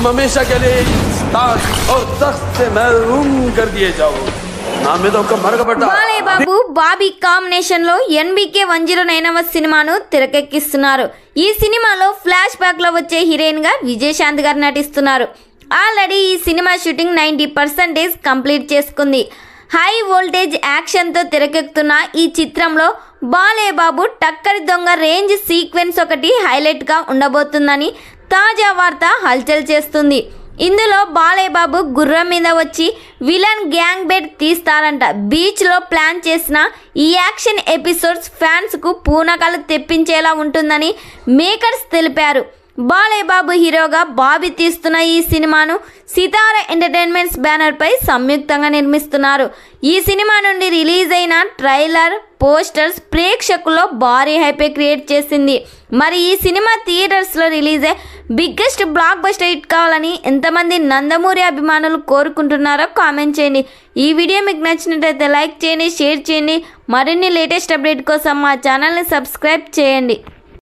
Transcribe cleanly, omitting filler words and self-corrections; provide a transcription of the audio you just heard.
हमेशा के लिए ताज और तख्त से महरूम कर दिए जाओ। బాలయ్య బాబు బాబీ కాంబినేషన్ లో ఎన్బీకే 109వ సినిమాను తెరకెక్కిస్తున్నారు. ఈ సినిమాలో ఫ్లాష్ బ్యాక్ లో వచ్చే హీరోయిన్ గా విజయశాంతి గారు నటిస్తున్నారు. ఆల్రెడీ ఈ సినిమా షూటింగ్ 90% కంప్లీట్ చేసుకుంది. హై వోల్టేజ్ యాక్షన్ తో తెరకెక్కుతున్న ఈ చిత్రంలో బాలయ్య బాబు టక్కరి దొంగ రేంజ్ సీక్వెన్స్ ఒకటి హైలైట్ గా ఉండబోతుందని తాజా వార్త హల్చల్ చేస్తుంది. ఇందులో బాలయ్య బాబు గుర్రం మీద వచ్చి విలన్ గ్యాంగ్ బెడ్ తీస్తారంట. బీచ్లో ప్లాన్ చేసిన ఈ యాక్షన్ ఎపిసోడ్స్ ఫ్యాన్స్కు పూనకాలు తెప్పించేలా ఉంటుందని మేకర్స్ తెలిపారు. బాలయ్య బాబు హీరోగా బాబీ తీస్తున్న ఈ సినిమాను సితారా ఎంటర్టైన్మెంట్స్ బ్యానర్పై సంయుక్తంగా నిర్మిస్తున్నారు. ఈ సినిమా నుండి రిలీజ్ అయిన ట్రైలర్, పోస్టర్స్ ప్రేక్షకుల్లో భారీ హైప్ క్రియేట్ చేసింది. మరి ఈ సినిమా థియేటర్స్లో రిలీజ్ అయ్యి బిగ్గెస్ట్ బ్లాక్ బస్టర్ హిట్ కావాలని ఎంతమంది నందమూరి అభిమానులు కోరుకుంటున్నారో కామెంట్ చేయండి. ఈ వీడియో మీకు నచ్చినట్లయితే లైక్ చేయండి, షేర్ చేయండి. మరిన్ని లేటెస్ట్ అప్డేట్ కోసం మా ఛానల్ని సబ్స్క్రైబ్ చేయండి.